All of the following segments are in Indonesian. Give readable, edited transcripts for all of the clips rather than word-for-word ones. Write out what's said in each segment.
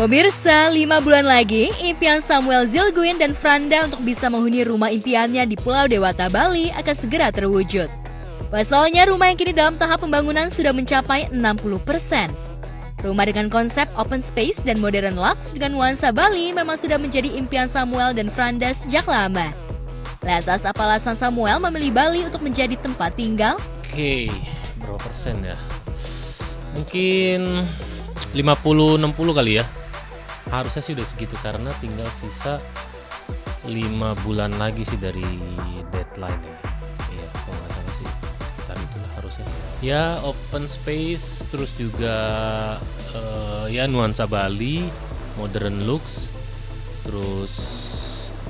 Pemirsa, 5 bulan lagi, impian Samuel Zilguin dan Franda untuk bisa menghuni rumah impiannya di Pulau Dewata, Bali akan segera terwujud. Pasalnya, rumah yang kini dalam tahap pembangunan sudah mencapai 60%. Rumah dengan konsep open space dan modern lux dengan nuansa Bali memang sudah menjadi impian Samuel dan Franda sejak lama. Lantas, apa alasan Samuel memilih Bali untuk menjadi tempat tinggal? Oke, berapa persen ya? Mungkin 50-60 kali ya. Harusnya sih udah segitu karena tinggal sisa 5 bulan lagi sih dari deadline ya. Iya, kalau nggak salah sih sekitar itulah harusnya. Ya open space, terus juga ya nuansa Bali, modern looks, terus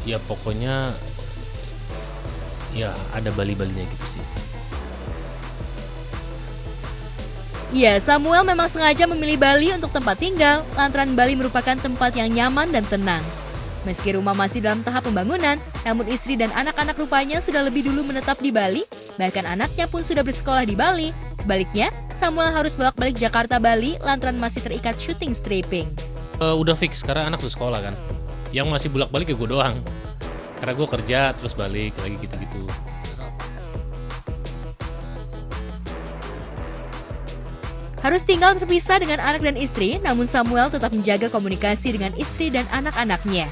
ya pokoknya ya ada Bali-Balinya gitu sih. Ya, Samuel memang sengaja memilih Bali untuk tempat tinggal, lantaran Bali merupakan tempat yang nyaman dan tenang. Meski rumah masih dalam tahap pembangunan, namun istri dan anak-anak rupanya sudah lebih dulu menetap di Bali, bahkan anaknya pun sudah bersekolah di Bali. Sebaliknya, Samuel harus bolak-balik Jakarta-Bali lantaran masih terikat syuting stripping. Udah fix karena anak tuh sekolah kan. Yang masih bolak-balik ya gue doang. Karena gue kerja terus balik lagi gitu-gitu. Harus tinggal terpisah dengan anak dan istri, namun Samuel tetap menjaga komunikasi dengan istri dan anak-anaknya.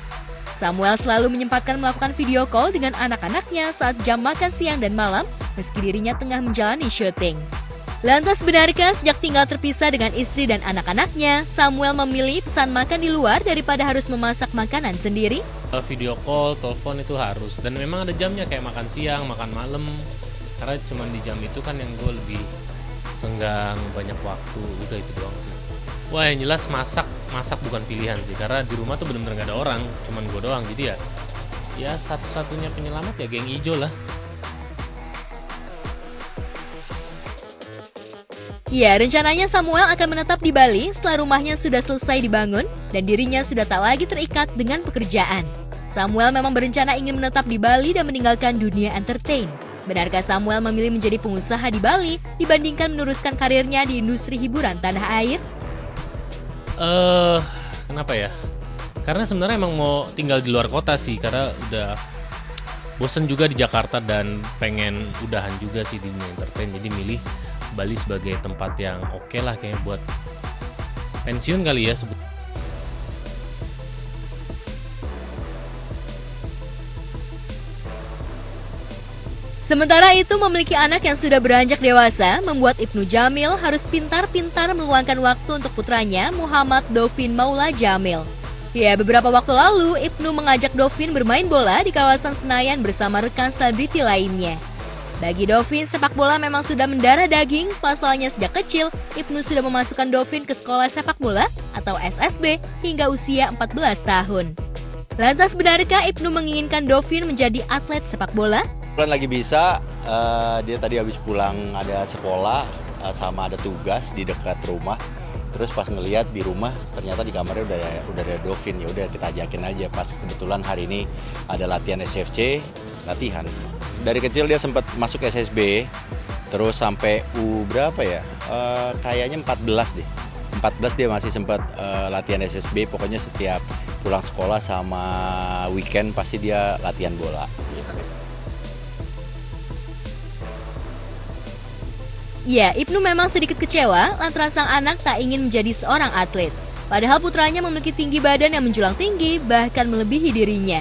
Samuel selalu menyempatkan melakukan video call dengan anak-anaknya saat jam makan siang dan malam, meski dirinya tengah menjalani syuting. Lantas benarkah sejak tinggal terpisah dengan istri dan anak-anaknya, Samuel memilih pesan makan di luar daripada harus memasak makanan sendiri? Video call, telepon itu harus. Dan memang ada jamnya kayak makan siang, makan malam. Karena cuma di jam itu kan yang gue lebih senggang, banyak waktu, udah itu doang sih. Wah, yang jelas masak bukan pilihan sih, karena di rumah tuh bener-bener gak ada orang, cuman gue doang, jadi ya satu-satunya penyelamat ya geng ijo lah. Ya, rencananya Samuel akan menetap di Bali setelah rumahnya sudah selesai dibangun dan dirinya sudah tak lagi terikat dengan pekerjaan. Samuel memang berencana ingin menetap di Bali dan meninggalkan dunia entertain. Benarkah Samuel memilih menjadi pengusaha di Bali dibandingkan meneruskan karirnya di industri hiburan tanah air? Kenapa ya? Karena sebenarnya emang mau tinggal di luar kota sih, karena udah bosen juga di Jakarta dan pengen udahan juga sih di dunia entertain. Jadi milih Bali sebagai tempat yang oke lah kayak buat pensiun kali ya sebut. Sementara itu, memiliki anak yang sudah beranjak dewasa membuat Ibnu Jamil harus pintar-pintar meluangkan waktu untuk putranya Muhammad Dovin Maula Jamil. Ya, beberapa waktu lalu Ibnu mengajak Dovin bermain bola di kawasan Senayan bersama rekan selebriti lainnya. Bagi Dovin, sepak bola memang sudah mendarah daging, pasalnya sejak kecil Ibnu sudah memasukkan Dovin ke sekolah sepak bola atau SSB hingga usia 14 tahun. Lantas benarkah Ibnu menginginkan Dovin menjadi atlet sepak bola? Bulan lagi bisa, dia tadi habis pulang ada sekolah sama ada tugas di dekat rumah. Terus pas ngelihat di rumah ternyata di kamarnya udah ada Dovin, ya udah kita ajakin aja. Pas kebetulan hari ini ada latihan SFC, latihan. Dari kecil dia sempat masuk SSB, terus sampai U berapa ya? Kayaknya 14 deh. 14 dia masih sempat latihan SSB, pokoknya setiap pulang sekolah sama weekend pasti dia latihan bola. Ya, Ibnu memang sedikit kecewa lantaran sang anak tak ingin menjadi seorang atlet. Padahal putranya memiliki tinggi badan yang menjulang tinggi, bahkan melebihi dirinya.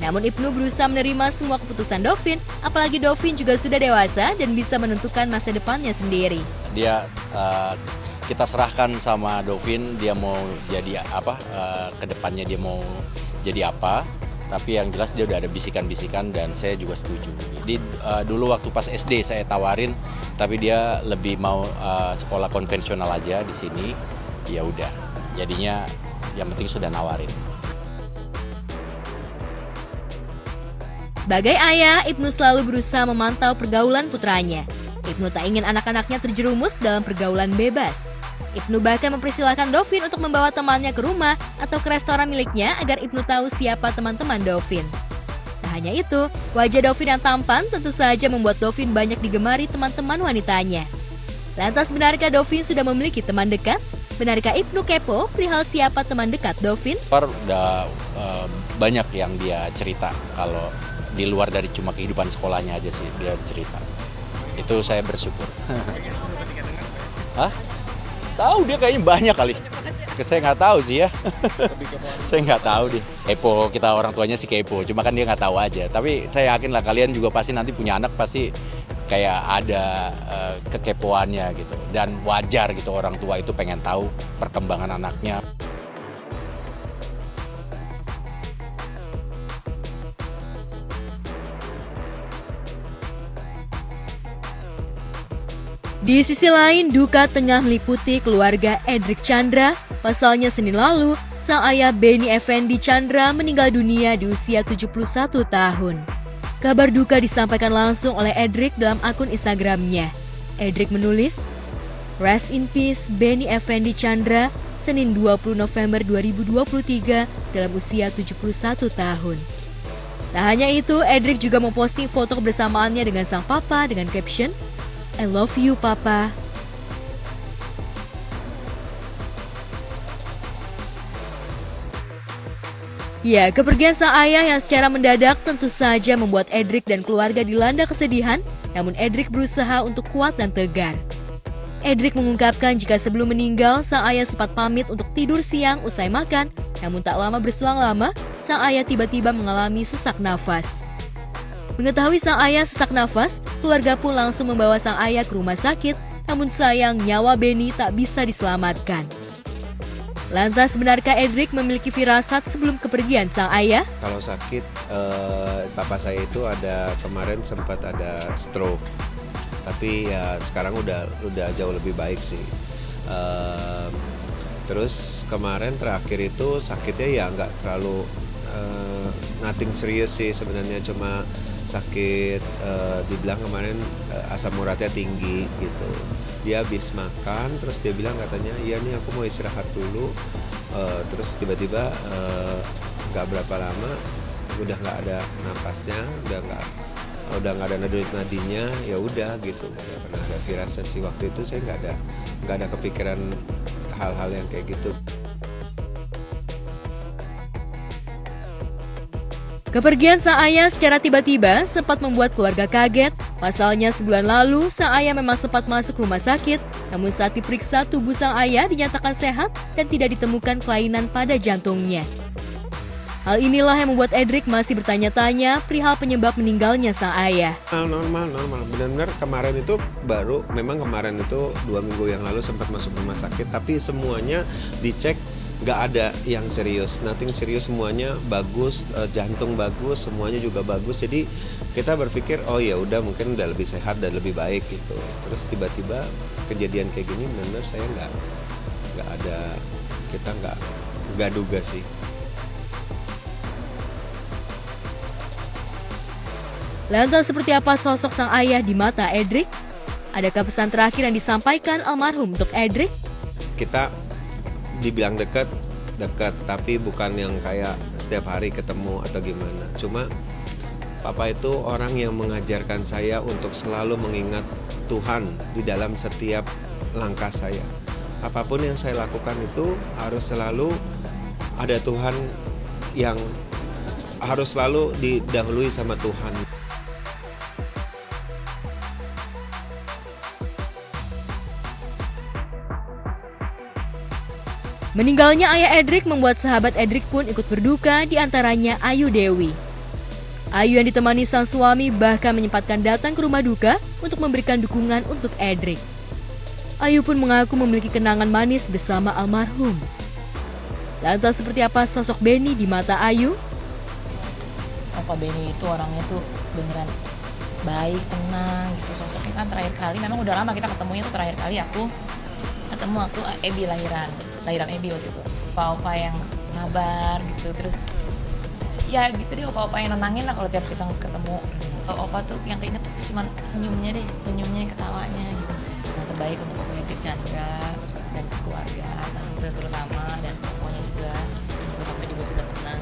Namun Ibnu berusaha menerima semua keputusan Dovin, apalagi Dovin juga sudah dewasa dan bisa menentukan masa depannya sendiri. Kita serahkan sama Dovin, dia mau jadi apa, kedepannya dia mau jadi apa. Tapi yang jelas dia udah ada bisikan-bisikan dan saya juga setuju. Jadi dulu waktu pas SD saya tawarin, tapi dia lebih mau sekolah konvensional aja di sini. Ya udah, jadinya yang penting sudah nawarin. Sebagai ayah, Ibnu selalu berusaha memantau pergaulan putranya. Ibnu tak ingin anak-anaknya terjerumus dalam pergaulan bebas. Ibnu bahkan mempersilahkan Dovin untuk membawa temannya ke rumah atau ke restoran miliknya agar Ibnu tahu siapa teman-teman Dovin. Tak hanya itu, wajah Dovin yang tampan tentu saja membuat Dovin banyak digemari teman-teman wanitanya. Lantas benarkah Dovin sudah memiliki teman dekat? Benarkah Ibnu kepo perihal siapa teman dekat Dovin? Udah banyak yang dia cerita kalau di luar dari cuma kehidupan sekolahnya aja sih dia cerita. Itu saya bersyukur. Hah? Tahu dia kayaknya banyak kali. Saya nggak tahu sih ya. Saya nggak tahu deh. Kepo, kita orang tuanya sih kepo. Cuma kan dia nggak tahu aja. Tapi saya yakin lah kalian juga pasti nanti punya anak pasti kayak ada kekepoannya gitu. Dan wajar gitu orang tua itu pengen tahu perkembangan anaknya. Di sisi lain, duka tengah meliputi keluarga Edric Chandra. Pasalnya Senin lalu, sang ayah Benny Effendi Chandra meninggal dunia di usia 71 tahun. Kabar duka disampaikan langsung oleh Edric dalam akun Instagramnya. Edric menulis, "Rest in peace Benny Effendi Chandra, Senin 20 November 2023 dalam usia 71 tahun." Tak hanya itu, Edric juga memposting foto kebersamaannya dengan sang papa dengan caption, "I love you, Papa." Ya, kepergian sang ayah yang secara mendadak tentu saja membuat Edric dan keluarga dilanda kesedihan, namun Edric berusaha untuk kuat dan tegar. Edric mengungkapkan jika sebelum meninggal, sang ayah sempat pamit untuk tidur siang usai makan, namun tak lama berselang lama, sang ayah tiba-tiba mengalami sesak nafas. Mengetahui sang ayah sesak nafas, keluarga pun langsung membawa sang ayah ke rumah sakit, namun sayang nyawa Benny tak bisa diselamatkan. Lantas benarkah Edric memiliki firasat sebelum kepergian sang ayah? Kalau sakit, papa saya itu kemarin sempat ada stroke, tapi ya sekarang udah jauh lebih baik sih. Terus kemarin terakhir itu sakitnya ya nggak terlalu nothing serius sih sebenarnya, cuma sakit, dibilang kemarin asam uratnya tinggi gitu. Dia habis makan terus dia bilang katanya, iya nih aku mau istirahat dulu, terus tiba-tiba nggak berapa lama udah nggak ada nafasnya, udah nggak ada nadinya, ya udah gitu. Nggak pernah ada firasat sih waktu itu, saya nggak ada kepikiran hal-hal yang kayak gitu. Kepergian sang ayah secara tiba-tiba sempat membuat keluarga kaget. Pasalnya sebulan lalu, sang ayah memang sempat masuk rumah sakit. Namun saat diperiksa, tubuh sang ayah dinyatakan sehat dan tidak ditemukan kelainan pada jantungnya. Hal inilah yang membuat Edric masih bertanya-tanya perihal penyebab meninggalnya sang ayah. Normal. Benar-benar kemarin itu memang kemarin itu 2 minggu yang lalu sempat masuk rumah sakit, tapi semuanya dicek nggak ada yang serius, nothing serius, semuanya bagus, jantung bagus, semuanya juga bagus. Jadi kita berpikir oh ya udah mungkin udah lebih sehat dan lebih baik gitu. Terus tiba-tiba kejadian kayak gini, benar saya kita nggak duga sih. Lantas seperti apa sosok sang ayah di mata Edric? Adakah pesan terakhir yang disampaikan almarhum untuk Edric? Kita dibilang dekat, tapi bukan yang kayak setiap hari ketemu atau gimana. Cuma papa itu orang yang mengajarkan saya untuk selalu mengingat Tuhan di dalam setiap langkah saya. Apapun yang saya lakukan itu harus selalu ada Tuhan, yang harus selalu didahului sama Tuhan. Meninggalnya ayah Edric membuat sahabat Edric pun ikut berduka, diantaranya Ayu Dewi. Ayu yang ditemani sang suami bahkan menyempatkan datang ke rumah duka untuk memberikan dukungan untuk Edric. Ayu pun mengaku memiliki kenangan manis bersama almarhum. Lantas seperti apa sosok Benny di mata Ayu? Opa Benny itu orangnya tuh beneran baik, tenang gitu. Sosoknya kan terakhir kali, memang udah lama kita ketemunya tuh, terakhir kali aku ketemu waktu Ebi lahiran Ebi waktu itu. Opa-opa yang sabar gitu, terus ya gitu deh, opa-opa yang nenangin lah kalau tiap kita ketemu. Opa tuh yang keinget tuh cuma senyumnya, ketawanya gitu. Yang terbaik untuk Opa Edric Chandra dan sekeluarga, tante terutama, dan pokoknya juga papa juga sudah tenang.